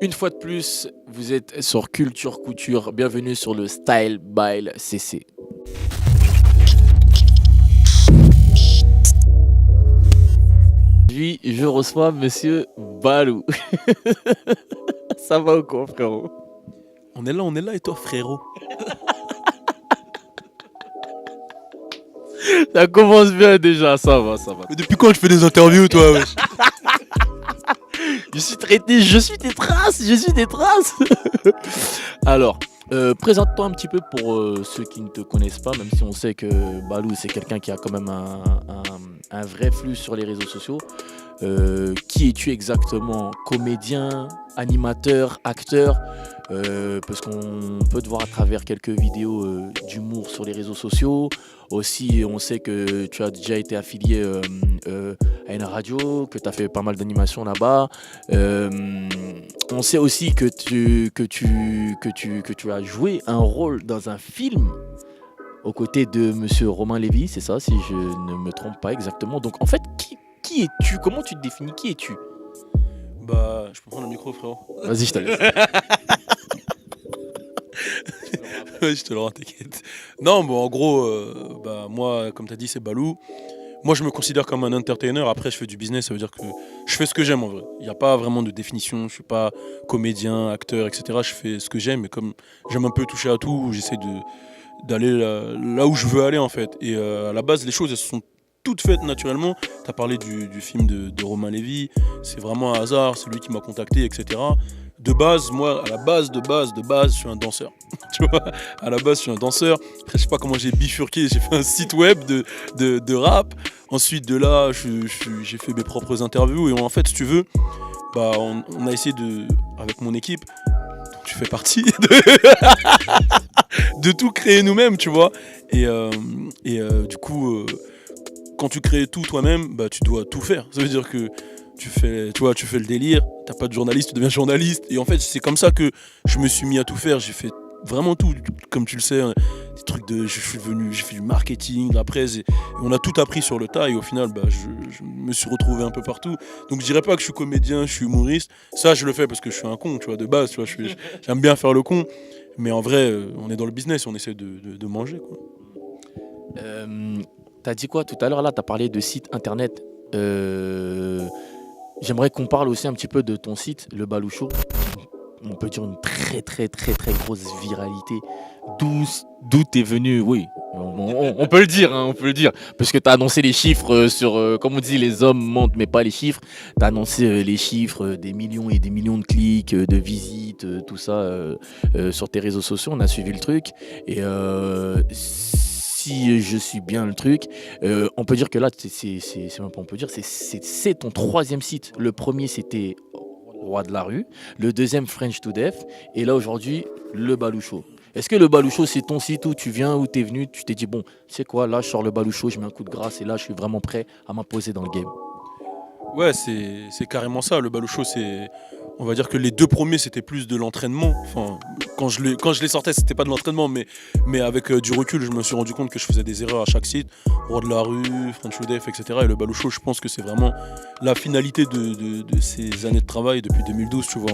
Une fois de plus, vous êtes sur Culture Couture. Bienvenue sur le Style by CC. Aujourd'hui, je reçois Monsieur Balou. Ça va ou quoi, frérot? On est là et toi, frérot? Ça commence bien déjà, ça va. Mais depuis quand tu fais des interviews, toi, wesh? Je suis des traces. Alors, présente-toi un petit peu pour ceux qui ne te connaissent pas, même si on sait que Balou, c'est quelqu'un qui a quand même un vrai flux sur les réseaux sociaux. Qui es-tu exactement? Comédien, animateur, acteur? Parce qu'on peut te voir à travers quelques vidéos d'humour sur les réseaux sociaux. Aussi, on sait que tu as déjà été affilié à une radio, que tu as fait pas mal d'animations là-bas. On sait aussi que tu as joué un rôle dans un film aux côtés de Monsieur Romain Lévy, c'est ça, si je ne me trompe pas exactement. Donc en fait, qui es-tu? Comment tu te définis? Qui es-tu? Bah, je peux prendre le micro, frérot? Vas-y, je te laisse. Ouais, je te le rends, t'inquiète. Non, bon, en gros, bah, moi, comme t'as dit, c'est Balou. Moi, je me considère comme un entertainer. Après, je fais du business, ça veut dire que je fais ce que j'aime en vrai. Il n'y a pas vraiment de définition. Je suis pas comédien, acteur, etc. Je fais ce que j'aime. Et comme j'aime un peu toucher à tout, j'essaie d'aller là où je veux aller en fait. Et à la base, les choses elles se sont toutes faites naturellement. Tu as parlé du film de Romain Lévy. C'est vraiment un hasard, c'est lui qui m'a contacté, etc. De base, moi, à la base, je suis un danseur. Tu vois, à la base, je suis un danseur. Après, je sais pas comment j'ai bifurqué. J'ai fait un site web de rap. Ensuite, de là, j'ai fait mes propres interviews. Et en fait, si tu veux, bah, on a essayé avec mon équipe, dont tu fais partie, de tout créer nous-mêmes, tu vois. Et du coup, quand tu crées tout toi-même, bah, tu dois tout faire. Ça veut dire que tu fais le délire, t'as pas de journaliste, tu deviens journaliste. Et en fait, c'est comme ça que je me suis mis à tout faire. J'ai fait vraiment tout, comme tu le sais, hein, des trucs j'ai fait du marketing, de la presse. Et on a tout appris sur le tas. Et au final, bah, je me suis retrouvé un peu partout. Donc je dirais pas que je suis comédien, je suis humoriste. Ça, je le fais parce que je suis un con, tu vois, de base. Tu vois, j'aime bien faire le con. Mais en vrai, on est dans le business, on essaie de manger, quoi. T'as dit quoi tout à l'heure là? T'as parlé de site internet. J'aimerais qu'on parle aussi un petit peu de ton site, le Balou Show. On peut dire une très grosse viralité. D'où t'es venu? Oui, on peut le dire, hein, on peut le dire. Parce que t'as annoncé les chiffres sur, comme on dit, les hommes mentent, mais pas les chiffres. T'as annoncé les chiffres des millions et des millions de clics, de visites, tout ça sur tes réseaux sociaux. On a suivi le truc. Et si je suis bien le truc, on peut dire que là, c'est même pas on peut dire, c'est ton troisième site. Le premier, c'était Roi de la rue. Le deuxième, French to Death. Et là, aujourd'hui, le Balou Show. Est-ce que le Balou Show, c'est ton site où tu viens, où t'es venu, tu t'es dit, bon, c'est quoi, là, je sors le Balou Show, je mets un coup de grâce et là, je suis vraiment prêt à m'imposer dans le game? Ouais, c'est carrément ça. Le Balou Show, on va dire que les deux premiers, c'était plus de l'entraînement. Enfin, quand je les sortais, c'était pas de l'entraînement, mais avec du recul, je me suis rendu compte que je faisais des erreurs à chaque site. Roi de la rue, French to Death, etc. Et le Balou Show, je pense que c'est vraiment la finalité de ces années de travail depuis 2012, tu vois.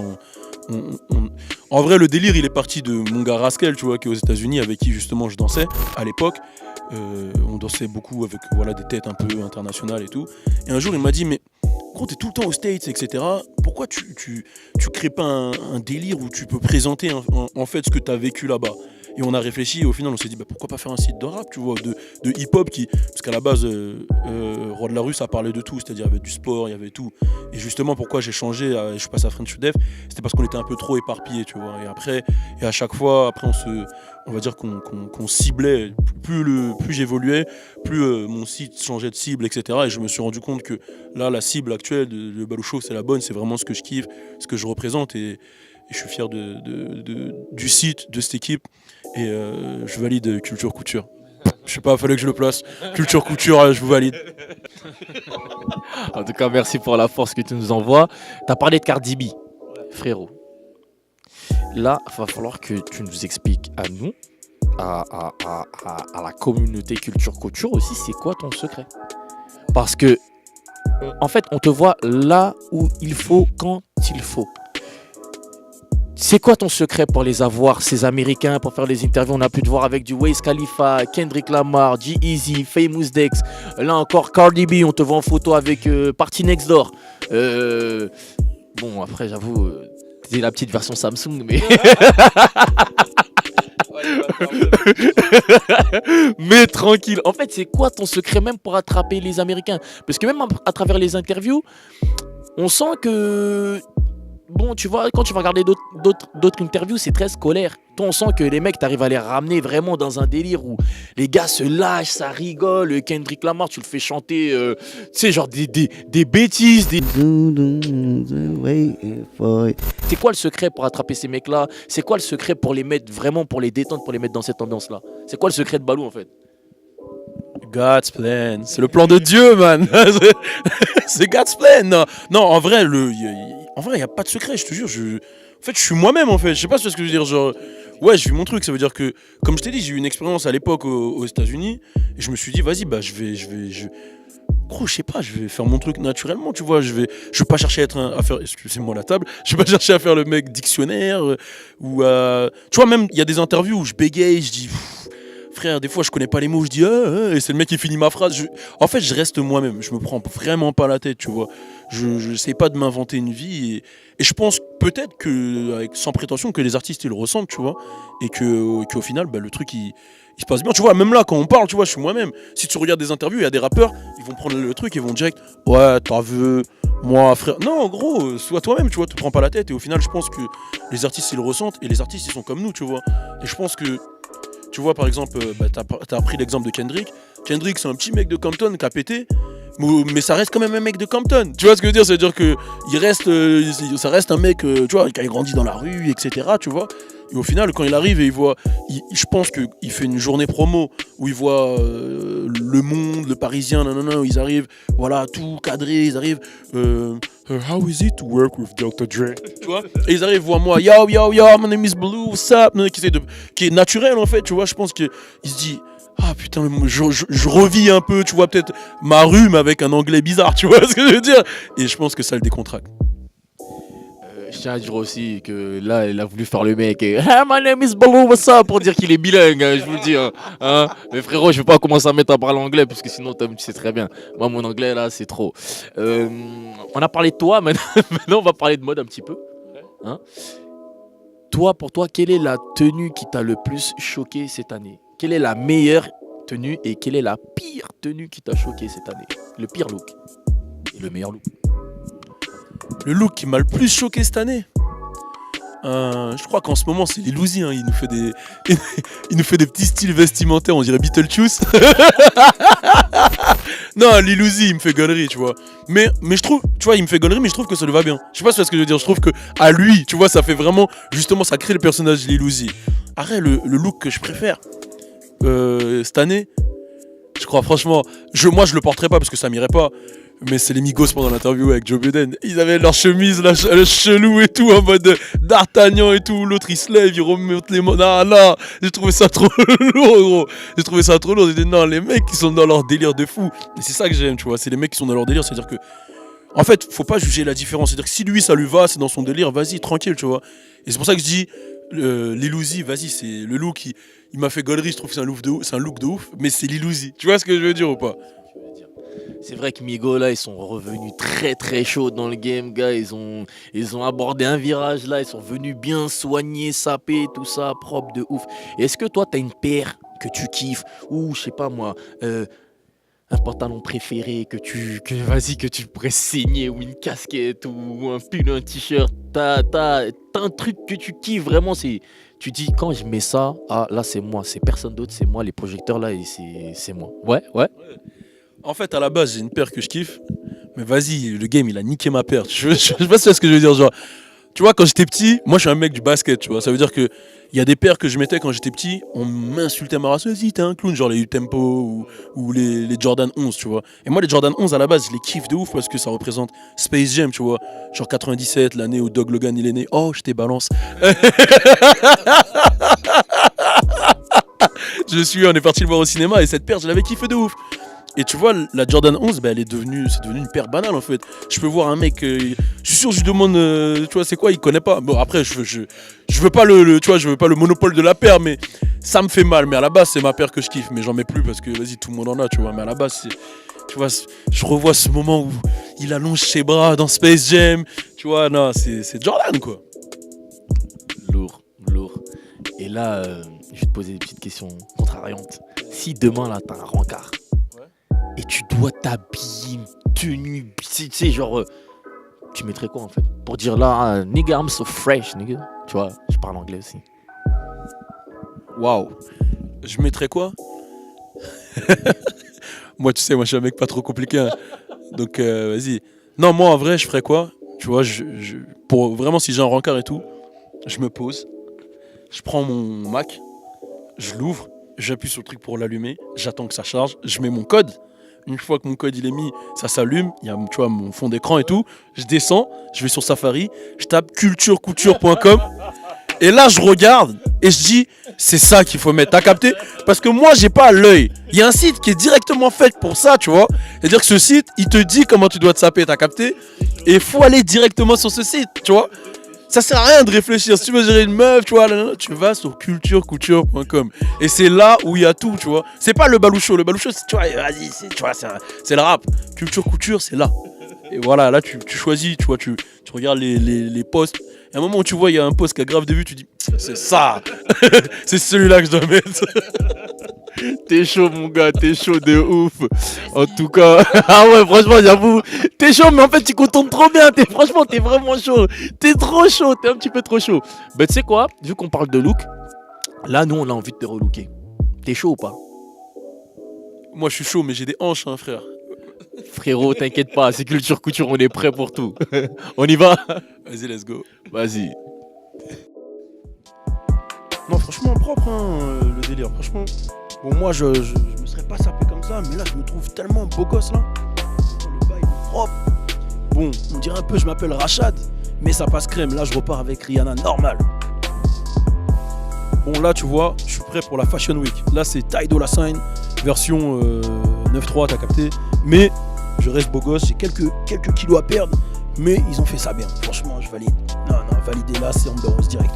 En vrai, le délire, il est parti de mon gars Rascal, tu vois, qui est aux États-Unis, avec qui justement je dansais à l'époque. On dansait beaucoup avec des têtes un peu internationales et tout. Et un jour, il m'a dit, mais gros, t'es tout le temps aux States, etc. Pourquoi tu crées pas un délire où tu peux présenter en fait ce que t'as vécu là-bas? Et on a réfléchi et au final on s'est dit pourquoi pas faire un site de rap, tu vois, de hip-hop parce qu'à la base Roi de la rue ça parlait de tout, c'est-à-dire il y avait du sport, il y avait tout. Et justement pourquoi j'ai changé, je suis passé à French to Death, c'était parce qu'on était un peu trop éparpillés, tu vois. Et à chaque fois après on va dire qu'on ciblait, plus j'évoluais, plus mon site changeait de cible, etc. Et je me suis rendu compte que là la cible actuelle de Balou Show c'est la bonne, c'est vraiment ce que je kiffe, ce que je représente et je suis fier du site, de cette équipe. Et je valide Culture Couture. Je sais pas, fallait que je le place. Culture Couture, je vous valide. En tout cas, merci pour la force que tu nous envoies. T'as parlé de Cardi B, frérot. Là, il va falloir que tu nous expliques à nous, à la communauté Culture Couture aussi, c'est quoi ton secret? Parce que, en fait, on te voit là où il faut, quand il faut. C'est quoi ton secret pour les avoir, ces Américains, pour faire les interviews? On a pu te voir avec du Wiz Khalifa, Kendrick Lamar, G-Eazy, Famous Dex. Là encore, Cardi B, on te voit en photo avec Party Next Door. Bon, après, j'avoue, c'est la petite version Samsung, mais... mais tranquille. En fait, c'est quoi ton secret même pour attraper les Américains? Parce que même à travers les interviews, on sent que... Bon, tu vois, quand tu vas regarder d'autres interviews, c'est très scolaire. Toi, on sent que les mecs, t'arrives à les ramener vraiment dans un délire où les gars se lâchent, ça rigole. Kendrick Lamar, tu le fais chanter, tu sais, genre des bêtises. C'est quoi le secret pour attraper ces mecs-là? C'est quoi le secret pour les mettre vraiment, pour les détendre, pour les mettre dans cette ambiance-là? C'est quoi le secret de Balou, en fait? God's plan. C'est le plan de Dieu, man. C'est God's plan. Non, non, en vrai, il n'y a pas de secret, je te jure. En fait, je suis moi-même, en fait. Je sais pas ce que je veux dire. Genre, ouais, je vis mon truc. Ça veut dire que, comme je t'ai dit, j'ai eu une expérience à l'époque aux États-Unis. Et je me suis dit, vas-y, bah, gros, je sais pas, je vais faire mon truc naturellement, tu vois. Je vais pas chercher à faire, excusez-moi la table, je vais pas chercher à faire le mec dictionnaire. Tu vois, même, il y a des interviews où je bégaye, je dis. Frère, des fois je connais pas les mots, je dis et c'est le mec qui finit ma phrase. En fait, je reste moi-même, je me prends vraiment pas la tête, tu vois. Je sais pas de m'inventer une vie et je pense peut-être que, sans prétention, que les artistes ils le ressentent, tu vois, et qu'au final, bah, le truc il se passe bien. Tu vois, même là quand on parle, tu vois, je suis moi-même. Si tu regardes des interviews, il y a des rappeurs, ils vont prendre le truc, ils vont direct, ouais, t'as vu, moi, frère. Non, gros, sois toi-même, tu vois, te prends pas la tête. Et au final, je pense que les artistes ils le ressentent et les artistes ils sont comme nous, tu vois. Et je pense que tu vois, par exemple, t'as pris l'exemple de Kendrick. Kendrick, c'est un petit mec de Compton qui a pété, mais ça reste quand même un mec de Compton. Tu vois ce que je veux dire? C'est-à-dire que ça reste un mec, tu vois, qui a grandi dans la rue, etc. Tu vois. Et au final, quand il arrive et il voit, je pense qu'il fait une journée promo où il voit Le Monde, Le Parisien, où ils arrivent, voilà, tout cadré, ils arrivent. How is it to work with Dr. Dre? Tu vois? Et ils arrivent, voient moi, yo, yo, yo, my name is Blue, what's up? Qui est naturel en fait, tu vois. Je pense qu'il se dit, ah putain, je revis un peu, tu vois, peut-être ma rue, mais avec un anglais bizarre, tu vois ce que je veux dire? Et je pense que ça le décontracte. Je tiens à dire aussi que là, il a voulu faire le mec et hey, my name is Balou, what's up, pour dire qu'il est bilingue, hein, je vous le dis. Hein. Mais frérot, je vais pas commencer à mettre à parler anglais parce que sinon, Tom, tu sais très bien. Moi, mon anglais là, c'est trop. On a parlé de toi, maintenant on va parler de mode un petit peu. Hein. Toi, pour toi, quelle est la tenue qui t'a le plus choqué cette année? Quelle est la meilleure tenue et quelle est la pire tenue qui t'a choqué cette année? Le pire look et le meilleur look. Le look qui m'a le plus choqué cette année, je crois qu'en ce moment c'est Lil Uzi, hein, il nous fait des petits styles vestimentaires, on dirait Beetlejuice. Non, Lil Uzi il me fait gaulerie, tu vois. Mais je trouve, tu vois, il me fait gaulerie, mais je trouve que ça lui va bien. Je sais pas ce que je veux dire, je trouve que à lui, tu vois, ça fait vraiment, justement, ça crée le personnage Lil Uzi. Après, le look que je préfère cette année, je crois franchement, moi je le porterai pas parce que ça m'irait pas. Mais c'est les Migos pendant l'interview avec Joe Biden. Ils avaient leur chemise, là, chelou et tout, en mode d'Artagnan et tout. L'autre il se lève, il remonte les mots. Non, j'ai trouvé ça trop lourd, gros. J'ai trouvé ça trop lourd. J'ai dit non, les mecs qui sont dans leur délire de fou. Et c'est ça que j'aime, tu vois. C'est les mecs qui sont dans leur délire. C'est-à-dire que, en fait, faut pas juger la différence. C'est-à-dire que si lui ça lui va, c'est dans son délire, vas-y, tranquille, tu vois. Et c'est pour ça que je dis, Lil Uzi, vas-y, c'est le look. Il m'a fait gaulerie, je trouve que c'est un look de ouf. Mais c'est Lil Uzi. Tu vois ce que je veux dire ou pas? C'est vrai que Migo là ils sont revenus très très chauds dans le game, gars. Ils ont abordé un virage là, ils sont venus bien soignés, sapés, tout ça, propre de ouf. Et est-ce que toi t'as une paire que tu kiffes ou je sais pas moi, un pantalon préféré que tu pourrais saigner ou une casquette ou un pull, un t-shirt, t'as un truc que tu kiffes vraiment, tu dis quand je mets ça, ah là c'est moi, c'est personne d'autre, c'est moi, les projecteurs là et c'est moi. Ouais. En fait, à la base, j'ai une paire que je kiffe. Mais vas-y, le game, il a niqué ma paire. Je sais pas si c'est ce que je veux dire. Genre, tu vois, quand j'étais petit, moi, je suis un mec du basket, tu vois. Ça veut dire que il y a des paires que je mettais quand j'étais petit. On m'insultait ma race. Vas-y, t'es un clown. Genre les U-Tempo ou les Jordan 11, tu vois. Et moi, les Jordan 11, à la base, je les kiffe de ouf parce que ça représente Space Jam, tu vois. Genre 97, l'année où Doug Logan, il est né. Oh, je t'ai balance. On est parti le voir au cinéma et cette paire, je l'avais kiffé de ouf. Et tu vois, la Jordan 11, bah, c'est devenu une paire banale en fait. Je peux voir un mec, je suis sûr, je lui demande, tu vois, c'est quoi, il connaît pas. Bon, après, je veux pas tu vois, je veux pas le monopole de la paire, mais ça me fait mal. Mais à la base, c'est ma paire que je kiffe, mais j'en mets plus parce que, vas-y, tout le monde en a, tu vois. Mais à la base, tu vois, je revois ce moment où il allonge ses bras dans Space Jam. Tu vois, non, c'est Jordan, quoi. Lourd. Et là, je vais te poser des petites questions contrariantes. Si demain, là, t'as un rencard et tu dois t'habiller une tenue, tu sais, genre, tu mettrais quoi en fait? Pour dire là, nigga, I'm so fresh, nigga. Tu vois, je parle anglais aussi. Waouh. Je mettrais quoi? Moi, tu sais, moi, je suis un mec pas trop compliqué. Hein. Donc, vas-y. Non, moi, en vrai, je ferais quoi? Tu vois, pour vraiment, si j'ai un rencard et tout, je me pose, je prends mon Mac, je l'ouvre, j'appuie sur le truc pour l'allumer, j'attends que ça charge, je mets mon code. Une fois que mon code il est mis, ça s'allume, il y a, tu vois, mon fond d'écran et tout. Je descends, je vais sur Safari, je tape culturecouture.com et là je regarde et je dis c'est ça qu'il faut mettre. T'as capté? Parce que moi j'ai pas l'œil. Il y a un site qui est directement fait pour ça, tu vois. C'est-à-dire que ce site, il te dit comment tu dois te saper, t'as capté? Et il faut aller directement sur ce site, tu vois. Ça sert à rien de réfléchir. Si tu veux gérer une meuf, tu vois, tu vas sur culturecouture.com. Et c'est là où il y a tout, tu vois. C'est pas le baloucho. Le baloucho, tu vois, vas-y, tu vois, c'est le rap. Culture couture, c'est là. Et voilà, là, tu choisis, tu vois, tu regardes les posts. Et à un moment où tu vois, il y a un post qui a grave de vues, tu dis, c'est ça. C'est celui-là que je dois mettre. T'es chaud, mon gars, t'es chaud de ouf. En tout cas, ah ouais, franchement, j'avoue, t'es chaud, mais en fait, tu contournes trop bien. Franchement, t'es vraiment chaud. T'es trop chaud, t'es un petit peu trop chaud. Mais tu sais quoi, vu qu'on parle de look, là, nous, on a envie de te relooker. T'es chaud ou pas? Moi, je suis chaud, mais j'ai des hanches, hein, frère. Frérot, t'inquiète pas, c'est Culture Couture, on est prêt pour tout. On y va? Vas-y, let's go. Vas-y. Non, franchement, propre, hein, le délire. Franchement, bon, moi, je me serais pas sapé comme ça, mais là, je me trouve tellement beau gosse, là. Le bail est propre. Bon, on dirait un peu, je m'appelle Rachad, mais ça passe crème. Là, je repars avec Rihanna, normal. Bon, là, tu vois, je suis prêt pour la Fashion Week. Là, c'est Ty Dolla $ign, version 9.3, t'as capté. Mais je reste beau gosse, j'ai quelques kilos à perdre, mais ils ont fait ça bien. Franchement, je valide. Non, valider là, c'est Amber Rose direct.